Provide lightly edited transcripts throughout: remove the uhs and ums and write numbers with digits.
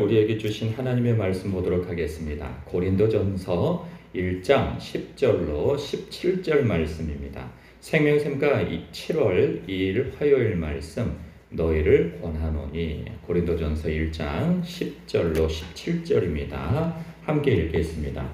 우리에게 주신 하나님의 말씀 보도록 하겠습니다. 고린도전서 1장 10절로 17절 말씀입니다. 생명샘가 7월 2일 화요일 말씀 너희를 권하노니 고린도전서 1장 10절로 17절입니다. 함께 읽겠습니다.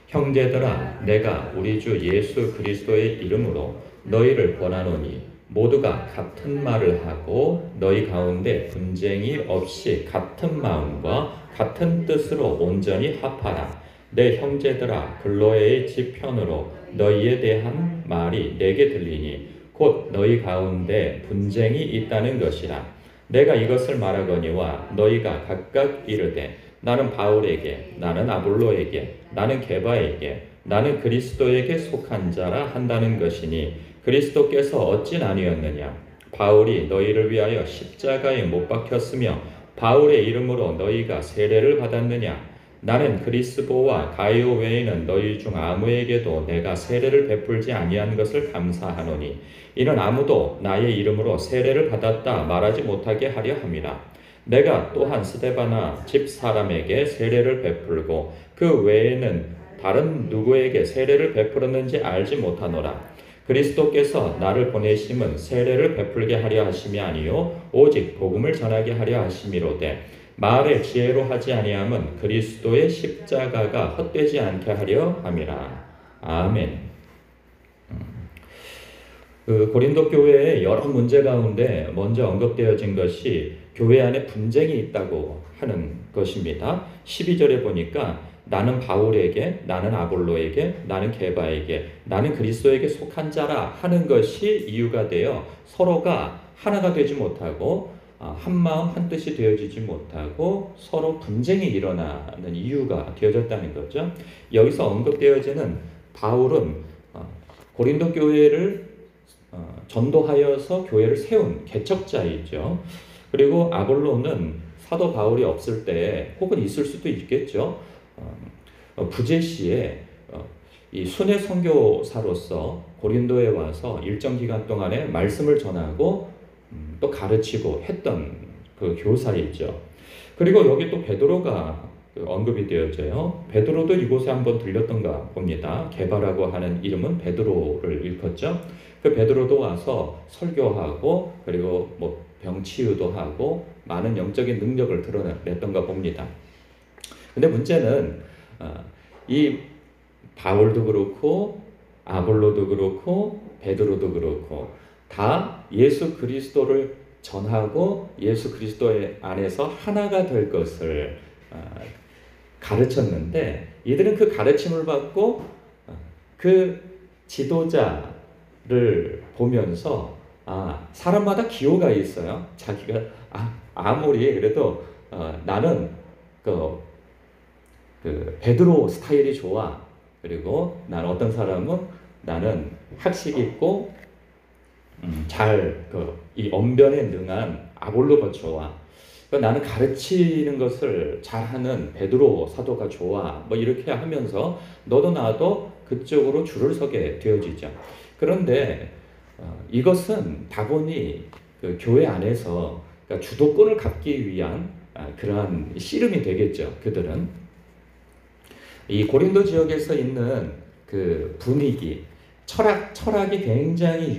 형제들아 내가 우리 주 예수 그리스도의 이름으로 너희를 권하노니 모두가 같은 말을 하고 너희 가운데 분쟁이 없이 같은 마음과 같은 뜻으로 온전히 합하라. 내 형제들아 글로에의 지편으로 너희에 대한 말이 내게 들리니 곧 너희 가운데 분쟁이 있다는 것이라. 내가 이것을 말하거니와 너희가 각각 이르되 나는 바울에게, 나는 아볼로에게, 나는 게바에게, 나는 그리스도에게 속한 자라 한다는 것이니 그리스도께서 어찌 나뉘었느냐? 바울이 너희를 위하여 십자가에 못 박혔으며 바울의 이름으로 너희가 세례를 받았느냐? 나는 그리스도와 가이오 외에는 너희 중 아무에게도 내가 세례를 베풀지 아니한 것을 감사하노니 이는 아무도 나의 이름으로 세례를 받았다 말하지 못하게 하려 함이라. 내가 또한 스데바나 집 사람에게 세례를 베풀고 그 외에는 다른 누구에게 세례를 베풀었는지 알지 못하노라. 그리스도께서 나를 보내심은 세례를 베풀게 하려 하심이 아니요 오직 복음을 전하게 하려 하심이로되 말의 지혜로 하지 아니함은 그리스도의 십자가가 헛되지 않게 하려 함이라. 아멘. 고린도 교회의 여러 문제 가운데 먼저 언급되어진 것이 교회 안에 분쟁이 있다고 하는 것입니다. 12절에 보니까 나는 바울에게, 나는 아볼로에게, 나는 게바에게, 나는 그리스도에게 속한 자라 하는 것이 이유가 되어 서로가 하나가 되지 못하고 한 마음 한 뜻이 되어지지 못하고 서로 분쟁이 일어나는 이유가 되어졌다는 거죠. 여기서 언급되어지는 바울은 고린도 교회를 전도하여서 교회를 세운 개척자이죠. 그리고 아볼로는 사도 바울이 없을 때 혹은 있을 수도 있겠죠. 부제시에 이 순회 선교사로서 고린도에 와서 일정 기간 동안에 말씀을 전하고 또 가르치고 했던 그 교사이죠. 그리고 여기 또 베드로가 언급이 되어져요. 베드로도 이곳에 한번 들렸던가 봅니다. 게바라고 하는 이름은 베드로를 일컫죠. 그 베드로도 와서 설교하고 그리고 뭐 병치유도 하고 많은 영적인 능력을 드러냈던가 봅니다. 근데 문제는 이 바울도 그렇고 아볼로도 그렇고 베드로도 그렇고 다 예수 그리스도를 전하고 예수 그리스도의 안에서 하나가 될 것을 가르쳤는데 이들은 그 가르침을 받고 그 지도자를 보면서 사람마다 기호가 있어요. 자기가 아무리 그래도 나는 그 베드로 스타일이 좋아. 그리고 나는 어떤 사람은 나는 학식 있고 이 언변에 능한 아볼로가 좋아. 나는 가르치는 것을 잘하는 베드로 사도가 좋아. 뭐 이렇게 하면서 너도 나도 그쪽으로 줄을 서게 되어지죠. 그런데 이것은 다분히 그 교회 안에서 그러니까 주도권을 갖기 위한 그러한 씨름이 되겠죠. 그들은 이 고린도 지역에서 있는 그 분위기, 철학이 굉장히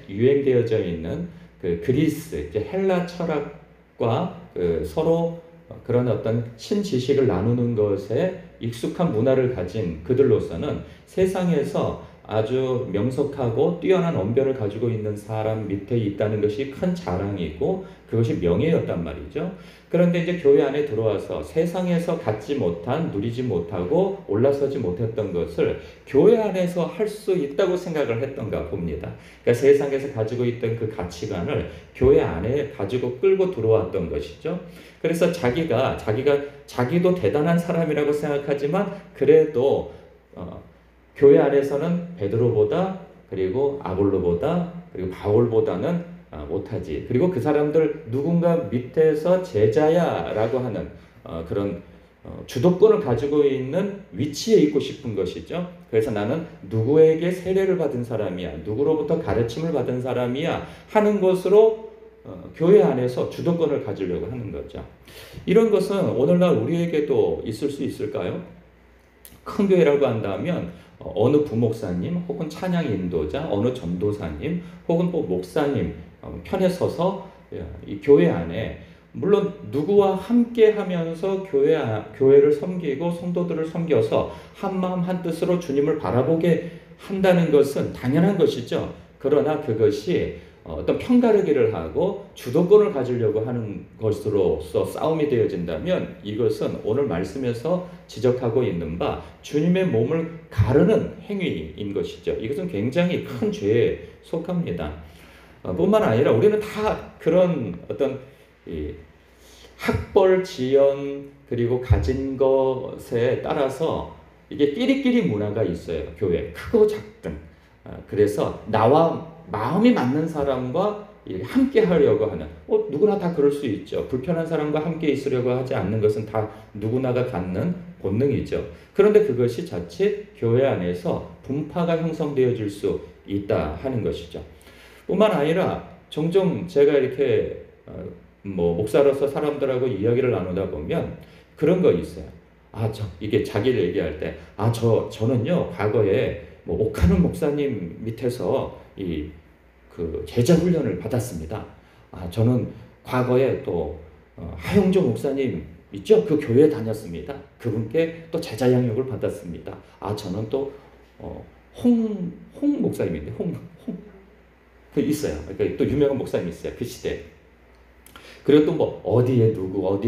유행되어져 있는 그 그리스, 헬라 철학과 서로 그런 어떤 신지식을 나누는 것에 익숙한 문화를 가진 그들로서는 세상에서 아주 명석하고 뛰어난 언변을 가지고 있는 사람 밑에 있다는 것이 큰 자랑이고 그것이 명예였단 말이죠. 그런데 이제 교회 안에 들어와서 세상에서 갖지 못한, 누리지 못하고 올라서지 못했던 것을 교회 안에서 할 수 있다고 생각을 했던가 봅니다. 그러니까 세상에서 가지고 있던 그 가치관을 교회 안에 가지고 끌고 들어왔던 것이죠. 그래서 자기도 대단한 사람이라고 생각하지만 그래도 교회 안에서는 베드로보다 그리고 아볼로보다 그리고 바울보다는 못하지. 그리고 그 사람들 누군가 밑에서 제자야라고 하는 그런 주도권을 가지고 있는 위치에 있고 싶은 것이죠. 그래서 나는 누구에게 세례를 받은 사람이야, 누구로부터 가르침을 받은 사람이야 하는 것으로 교회 안에서 주도권을 가지려고 하는 거죠. 이런 것은 오늘날 우리에게도 있을 수 있을까요? 큰 교회라고 한다면 어느 부목사님 혹은 찬양 인도자, 어느 전도사님 혹은 또 목사님 편에 서서 이 교회 안에 물론 누구와 함께 하면서 교회를 섬기고 성도들을 섬겨서 한마음 한뜻으로 주님을 바라보게 한다는 것은 당연한 것이죠. 그러나 그것이 어떤 편가르기를 하고 주도권을 가지려고 하는 것으로서 싸움이 되어진다면 이것은 오늘 말씀에서 지적하고 있는 바 주님의 몸을 가르는 행위인 것이죠. 이것은 굉장히 큰 죄에 속합니다. 뿐만 아니라 우리는 다 그런 어떤 학벌, 지연 그리고 가진 것에 따라서 이게 끼리끼리 문화가 있어요. 교회 크고 작든. 그래서 나와 마음이 맞는 사람과 함께 하려고 하는 누구나 다 그럴 수 있죠. 불편한 사람과 함께 있으려고 하지 않는 것은 다 누구나가 갖는 본능이죠. 그런데 그것이 자칫 교회 안에서 분파가 형성되어질 수 있다 하는 것이죠. 뿐만 아니라 종종 제가 이렇게 목사로서 사람들하고 이야기를 나누다 보면 그런 거 있어요. 이게 자기를 얘기할 때, 저는요, 과거에 옥하는 목사님 밑에서 그 제자 훈련을 받았습니다. 저는 과거에 또 하용조 목사님 있죠? 그 교회에 다녔습니다. 그분께 또 제자 양육을 받았습니다. 저는 또 홍 목사님인데 그 있어요. 그러니까 또 유명한 목사님이 있어요. 그 시대. 그리고 또 어디에 누구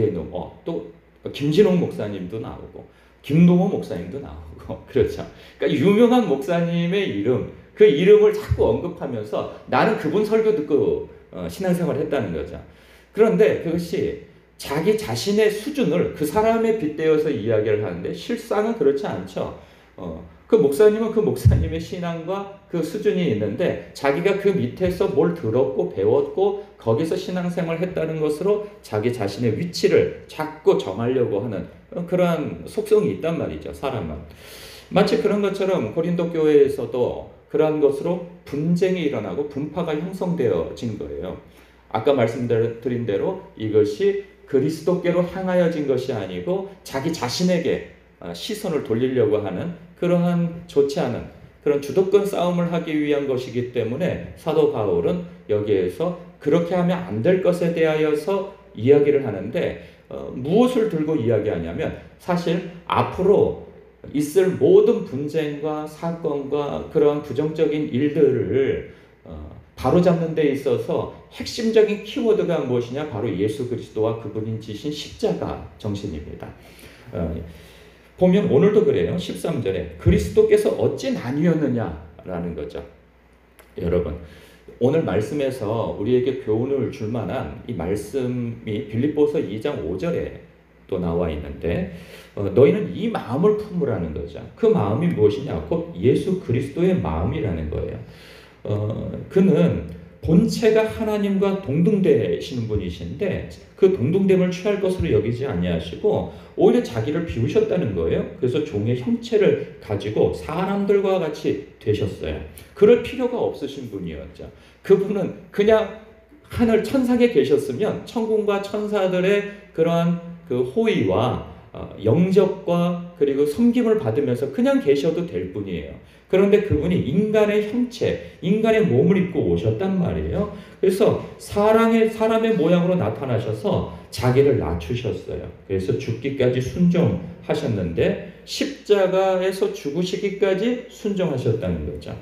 또 김진홍 목사님도 나오고 김동호 목사님도 나오고 그렇죠. 그러니까 유명한 목사님의 이름, 그 이름을 자꾸 언급하면서 나는 그분 설교 듣고 신앙생활을 했다는 거죠. 그런데 그것이 자기 자신의 수준을 그 사람에 빗대어서 이야기를 하는데 실상은 그렇지 않죠. 그 목사님은 그 목사님의 신앙과 그 수준이 있는데 자기가 그 밑에서 뭘 들었고 배웠고 거기서 신앙생활을 했다는 것으로 자기 자신의 위치를 자꾸 정하려고 하는 그러한 속성이 있단 말이죠. 사람은. 마치 그런 것처럼 고린도 교회에서도 그러한 것으로 분쟁이 일어나고 분파가 형성되어진 거예요. 아까 말씀드린 대로 이것이 그리스도께로 향하여진 것이 아니고 자기 자신에게 시선을 돌리려고 하는 그러한 좋지 않은 그런 주도권 싸움을 하기 위한 것이기 때문에 사도 바울은 여기에서 그렇게 하면 안 될 것에 대하여서 이야기를 하는데 무엇을 들고 이야기하냐면 사실 앞으로 있을 모든 분쟁과 사건과 그런 부정적인 일들을 바로잡는 데 있어서 핵심적인 키워드가 무엇이냐? 바로 예수 그리스도와 그분인 지신 십자가 정신입니다. 보면 오늘도 그래요. 13절에 그리스도께서 어찌 나뉘었느냐라는 거죠. 여러분, 오늘 말씀에서 우리에게 교훈을 줄 만한 이 말씀이 빌립보서 2장 5절에 또 나와 있는데 너희는 이 마음을 품으라는 거죠. 그 마음이 무엇이냐? 곧 예수 그리스도의 마음이라는 거예요. 그는 본체가 하나님과 동등되시는 분이신데 그 동등됨을 취할 것으로 여기지 아니하시고 오히려 자기를 비우셨다는 거예요. 그래서 종의 형체를 가지고 사람들과 같이 되셨어요. 그럴 필요가 없으신 분이었죠. 그분은 그냥 하늘 천상에 계셨으면 천군과 천사들의 그러한 그 호의와 영접과 그리고 섬김을 받으면서 그냥 계셔도 될 뿐이에요. 그런데 그분이 인간의 형체, 인간의 몸을 입고 오셨단 말이에요. 그래서 사람의 모양으로 나타나셔서 자기를 낮추셨어요. 그래서 죽기까지 순종하셨는데 십자가에서 죽으시기까지 순종하셨다는 거죠.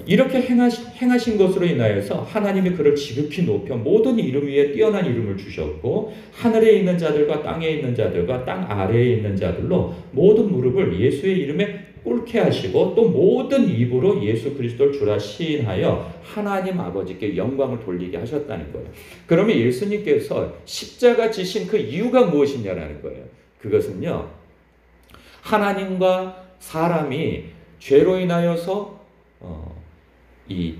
이렇게 행하신 것으로 인하여서 하나님이 그를 지극히 높여 모든 이름 위에 뛰어난 이름을 주셨고 하늘에 있는 자들과 땅에 있는 자들과 땅 아래에 있는 자들로 모든 무릎을 예수의 이름에 꿇게 하시고 또 모든 입으로 예수 그리스도를 주라 시인하여 하나님 아버지께 영광을 돌리게 하셨다는 거예요. 그러면 예수님께서 십자가 지신 그 이유가 무엇이냐라는 거예요. 그것은요, 하나님과 사람이 죄로 인하여서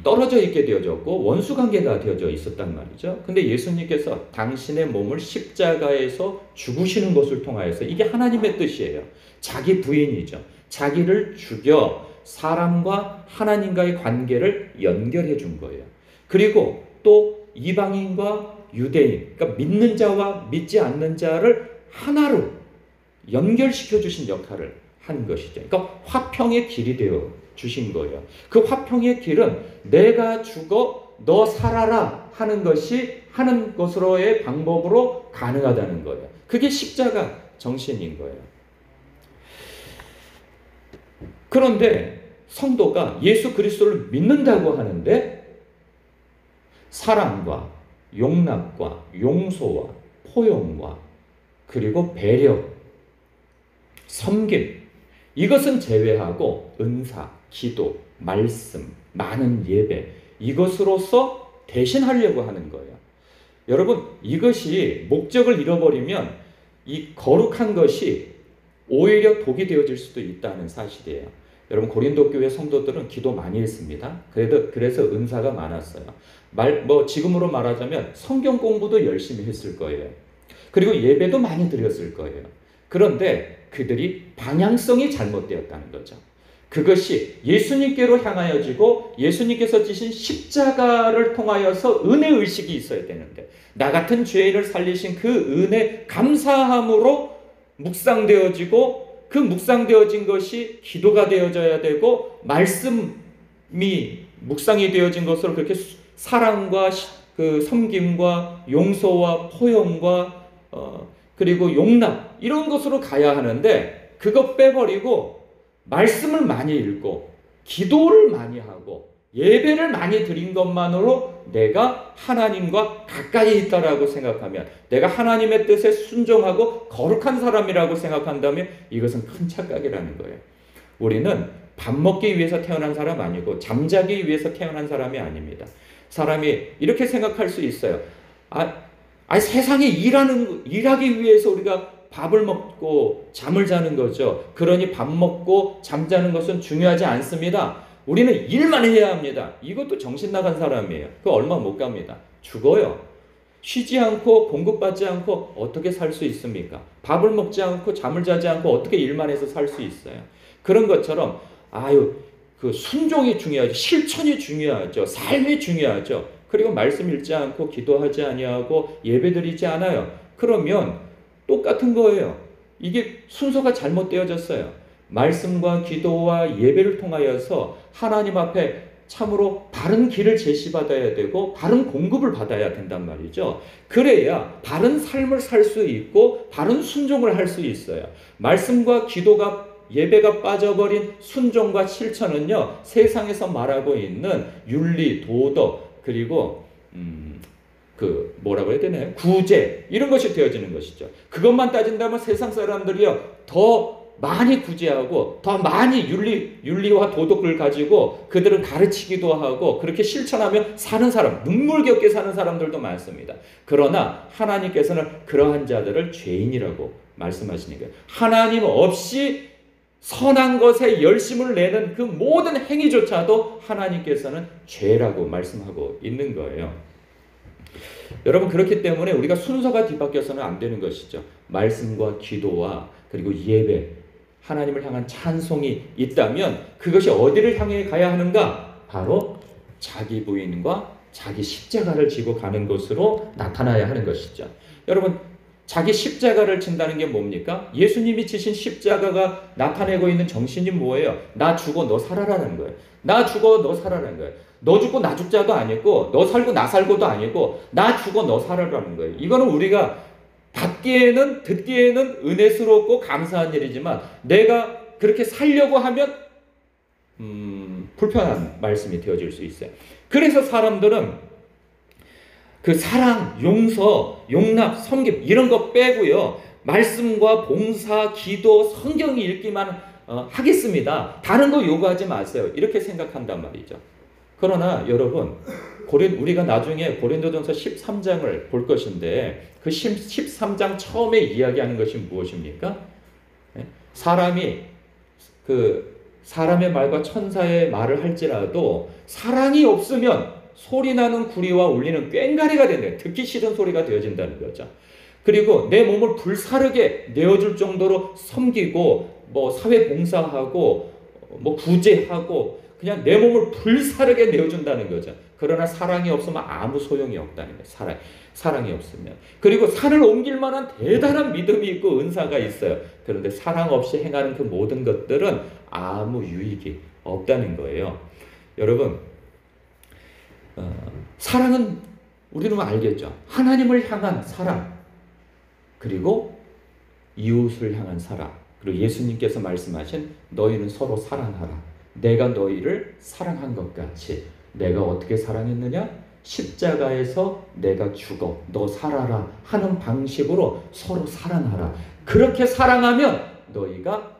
떨어져 있게 되어졌고 원수관계가 되어져 있었단 말이죠. 근데 예수님께서 당신의 몸을 십자가에서 죽으시는 것을 통하여서 이게 하나님의 뜻이에요. 자기 부인이죠. 자기를 죽여 사람과 하나님과의 관계를 연결해 준 거예요. 그리고 또 이방인과 유대인, 그러니까 믿는 자와 믿지 않는 자를 하나로 연결시켜 주신 역할을 한 것이죠. 그러니까 화평의 길이 되어 주신 거예요. 그 화평의 길은 내가 죽어 너 살아라 하는 것으로의 방법으로 가능하다는 거예요. 그게 십자가 정신인 거예요. 그런데 성도가 예수 그리스도를 믿는다고 하는데 사랑과 용납과 용서와 포용과 그리고 배려, 섬김, 이것은 제외하고 은사, 기도, 말씀, 많은 예배, 이것으로서 대신하려고 하는 거예요. 여러분, 이것이 목적을 잃어버리면 이 거룩한 것이 오히려 독이 되어질 수도 있다는 사실이에요. 여러분, 고린도 교회 성도들은 기도 많이 했습니다. 그래서 은사가 많았어요. 지금으로 말하자면 성경 공부도 열심히 했을 거예요. 그리고 예배도 많이 드렸을 거예요. 그런데 그들이 방향성이 잘못되었다는 거죠. 그것이 예수님께로 향하여지고 예수님께서 지신 십자가를 통하여서 은혜의식이 있어야 되는데 나 같은 죄인을 살리신 그 은혜 감사함으로 묵상되어지고 그 묵상되어진 것이 기도가 되어져야 되고 말씀이 묵상이 되어진 것으로 그렇게 사랑과 그 섬김과 용서와 포용과 그리고 용납 이런 것으로 가야 하는데 그거 빼버리고 말씀을 많이 읽고 기도를 많이 하고 예배를 많이 드린 것만으로 내가 하나님과 가까이 있다라고 생각하면 내가 하나님의 뜻에 순종하고 거룩한 사람이라고 생각한다면 이것은 큰 착각이라는 거예요. 우리는 밥 먹기 위해서 태어난 사람 아니고 잠자기 위해서 태어난 사람이 아닙니다. 사람이 이렇게 생각할 수 있어요. 세상에 일하기 위해서 우리가 밥을 먹고 잠을 자는 거죠. 그러니 밥 먹고 잠자는 것은 중요하지 않습니다. 우리는 일만 해야 합니다. 이것도 정신 나간 사람이에요. 그거 얼마 못 갑니다. 죽어요. 쉬지 않고 공급받지 않고 어떻게 살 수 있습니까? 밥을 먹지 않고 잠을 자지 않고 어떻게 일만 해서 살 수 있어요? 그런 것처럼 그 순종이 중요하죠. 실천이 중요하죠. 삶이 중요하죠. 그리고 말씀 읽지 않고 기도하지 아니하고 예배드리지 않아요. 그러면 똑같은 거예요. 이게 순서가 잘못되어졌어요. 말씀과 기도와 예배를 통하여서 하나님 앞에 참으로 바른 길을 제시받아야 되고 바른 공급을 받아야 된단 말이죠. 그래야 바른 삶을 살 수 있고 바른 순종을 할 수 있어요. 말씀과 기도가 예배가 빠져버린 순종과 실천은요, 세상에서 말하고 있는 윤리, 도덕, 그리고 뭐라고 해야 되나요? 구제, 이런 것이 되어지는 것이죠. 그것만 따진다면 세상 사람들이요, 더 많이 구제하고 더 많이 윤리와 도덕을 가지고 그들은 가르치기도 하고 그렇게 실천하면 사는 사람, 눈물겹게 사는 사람들도 많습니다. 그러나 하나님께서는 그러한 자들을 죄인이라고 말씀하시는 거예요. 하나님 없이 선한 것에 열심을 내는 그 모든 행위조차도 하나님께서는 죄라고 말씀하고 있는 거예요. 여러분, 그렇기 때문에 우리가 순서가 뒤바뀌어서는 안 되는 것이죠. 말씀과 기도와 그리고 예배, 하나님을 향한 찬송이 있다면 그것이 어디를 향해 가야 하는가? 바로 자기 부인과 자기 십자가를 지고 가는 것으로 나타나야 하는 것이죠. 여러분, 자기 십자가를 진다는 게 뭡니까? 예수님이 지신 십자가가 나타내고 있는 정신이 뭐예요? 나 죽어 너 살아라는 거예요. 나 죽어 너 살아라는 거예요. 너 죽고 나 죽자도 아니고 너 살고 나 살고도 아니고 나 죽어 너 살아라는 거예요. 이거는 우리가 듣기에는 은혜스럽고 감사한 일이지만 내가 그렇게 살려고 하면 불편한 말씀이 되어질 수 있어요. 그래서 사람들은 그 사랑, 용서, 용납, 섬김 이런 거 빼고요, 말씀과 봉사, 기도, 성경 읽기만 하겠습니다. 다른 거 요구하지 마세요. 이렇게 생각한단 말이죠. 그러나 여러분, 우리가 나중에 고린도전서 13장을 볼 것인데 그 13장 처음에 이야기하는 것이 무엇입니까? 사람의 말과 천사의 말을 할지라도 사랑이 없으면 소리나는 구리와 울리는 꽹과리가 된다. 듣기 싫은 소리가 되어진다는 거죠. 그리고 내 몸을 불사르게 내어줄 정도로 섬기고 사회 봉사하고 구제하고 그냥 내 몸을 불사르게 내어준다는 거죠. 그러나 사랑이 없으면 아무 소용이 없다는 거예요. 사랑이 없으면. 그리고 산을 옮길 만한 대단한 믿음이 있고 은사가 있어요. 그런데 사랑 없이 행하는 그 모든 것들은 아무 유익이 없다는 거예요. 여러분, 사랑은 우리는 알겠죠. 하나님을 향한 사랑, 그리고 이웃을 향한 사랑, 그리고 예수님께서 말씀하신 너희는 서로 사랑하라. 내가 너희를 사랑한 것 같이. 내가 어떻게 사랑했느냐? 십자가에서 내가 죽어 너 살아라 하는 방식으로 서로 사랑하라. 그렇게 사랑하면 너희가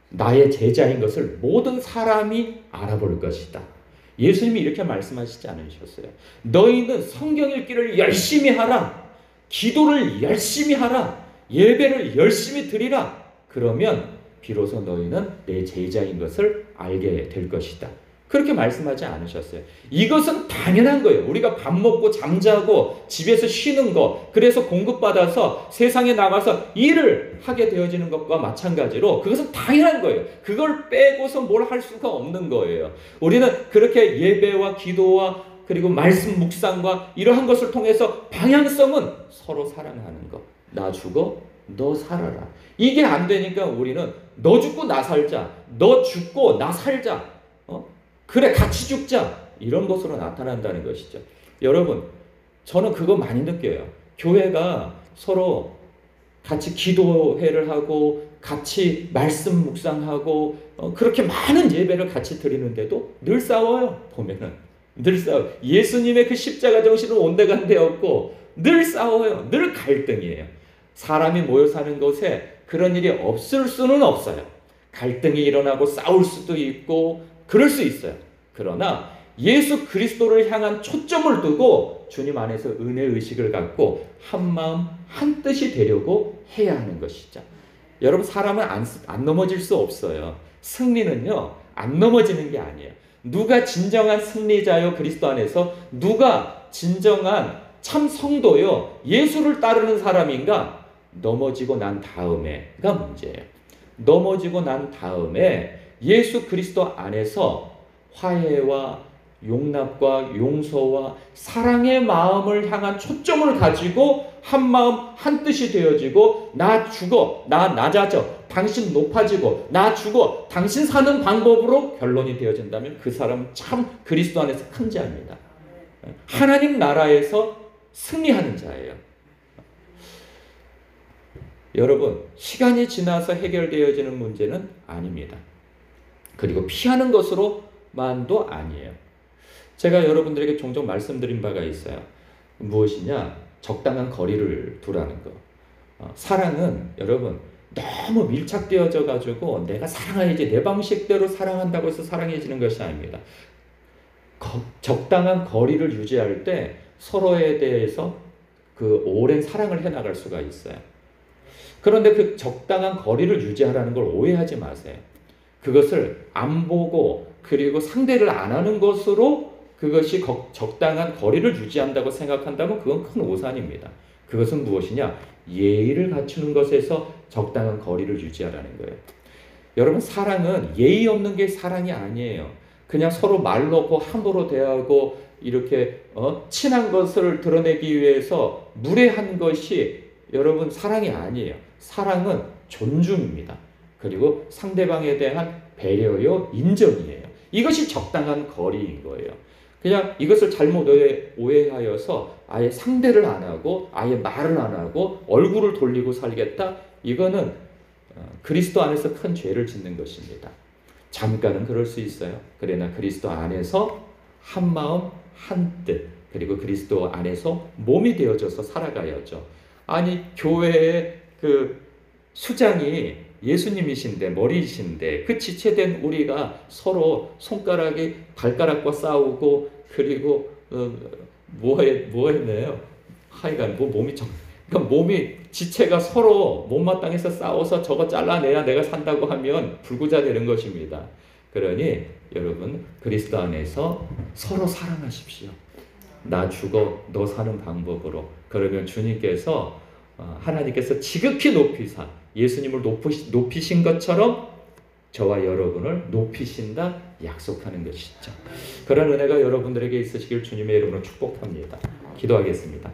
나의 제자인 것을 모든 사람이 알아볼 것이다. 예수님이 이렇게 말씀하시지 않으셨어요. 너희는 성경 읽기를 열심히 하라. 기도를 열심히 하라. 예배를 열심히 드리라. 그러면 비로소 너희는 내 제자인 것을 알게 될 것이다. 그렇게 말씀하지 않으셨어요. 이것은 당연한 거예요. 우리가 밥 먹고 잠자고 집에서 쉬는 거, 그래서 공급받아서 세상에 나가서 일을 하게 되어지는 것과 마찬가지로 그것은 당연한 거예요. 그걸 빼고서 뭘 할 수가 없는 거예요. 우리는 그렇게 예배와 기도와 그리고 말씀 묵상과 이러한 것을 통해서 방향성은 서로 사랑하는 것. 나 죽어 너 살아라. 이게 안 되니까 우리는 너 죽고 나 살자, 너 죽고 나 살자, 그래 같이 죽자, 이런 것으로 나타난다는 것이죠. 여러분, 저는 그거 많이 느껴요. 교회가 서로 같이 기도회를 하고 같이 말씀 묵상하고 그렇게 많은 예배를 같이 드리는데도 늘 싸워요. 보면은 늘 싸워요. 예수님의 그 십자가 정신은 온데간데 없고 늘 싸워요. 늘 갈등이에요. 사람이 모여 사는 곳에 그런 일이 없을 수는 없어요. 갈등이 일어나고 싸울 수도 있고 그럴 수 있어요. 그러나 예수 그리스도를 향한 초점을 두고 주님 안에서 은혜의식을 갖고 한마음 한뜻이 되려고 해야 하는 것이죠. 여러분, 사람은 안 넘어질 수 없어요. 승리는요, 안 넘어지는 게 아니에요. 누가 진정한 승리자요 그리스도 안에서, 누가 진정한 참 성도요 예수를 따르는 사람인가? 넘어지고 난 다음에가 문제예요. 넘어지고 난 다음에 예수 그리스도 안에서 화해와 용납과 용서와 사랑의 마음을 향한 초점을 가지고 한 마음 한 뜻이 되어지고, 나 죽어 나 낮아져 당신 높아지고, 나 죽어 당신 사는 방법으로 결론이 되어진다면 그 사람은 참 그리스도 안에서 큰 자입니다. 하나님 나라에서 승리하는 자예요. 여러분, 시간이 지나서 해결되어지는 문제는 아닙니다. 그리고 피하는 것으로만도 아니에요. 제가 여러분들에게 종종 말씀드린 바가 있어요. 무엇이냐? 적당한 거리를 두라는 거. 사랑은 여러분 너무 밀착되어져 가지고 내가 사랑해야지, 내 방식대로 사랑한다고 해서 사랑해지는 것이 아닙니다. 적당한 거리를 유지할 때 서로에 대해서 그 오랜 사랑을 해나갈 수가 있어요. 그런데 그 적당한 거리를 유지하라는 걸 오해하지 마세요. 그것을 안 보고 그리고 상대를 안 하는 것으로 그것이 적당한 거리를 유지한다고 생각한다면 그건 큰 오산입니다. 그것은 무엇이냐? 예의를 갖추는 것에서 적당한 거리를 유지하라는 거예요. 여러분, 사랑은 예의 없는 게 사랑이 아니에요. 그냥 서로 말 놓고 함부로 대하고 이렇게 친한 것을 드러내기 위해서 무례한 것이 여러분 사랑이 아니에요. 사랑은 존중입니다. 그리고 상대방에 대한 배려요, 인정이에요. 이것이 적당한 거리인 거예요. 그냥 이것을 잘못 오해하여서 아예 상대를 안 하고 아예 말을 안 하고 얼굴을 돌리고 살겠다. 이거는 그리스도 안에서 큰 죄를 짓는 것입니다. 잠깐은 그럴 수 있어요. 그러나 그리스도 안에서 한 마음 한 뜻, 그리고 그리스도 안에서 몸이 되어져서 살아가야죠. 아니, 교회의 그 수장이 예수님이신데, 머리이신데 그 지체된 우리가 서로 손가락이 발가락과 싸우고 그리고 뭐 했네요. 하여간 몸이 그러니까 몸이 지체가 서로 못마땅해서 싸워서 저거 잘라내야 내가 산다고 하면 불구자 되는 것입니다. 그러니 여러분, 그리스도 안에서 서로 사랑하십시오. 나 죽어 너 사는 방법으로. 그러면 주님께서 하나님께서 지극히 높이사 예수님을 높이신 것처럼 저와 여러분을 높이신다 약속하는 것이죠. 그런 은혜가 여러분들에게 있으시길 주님의 이름으로 축복합니다. 기도하겠습니다.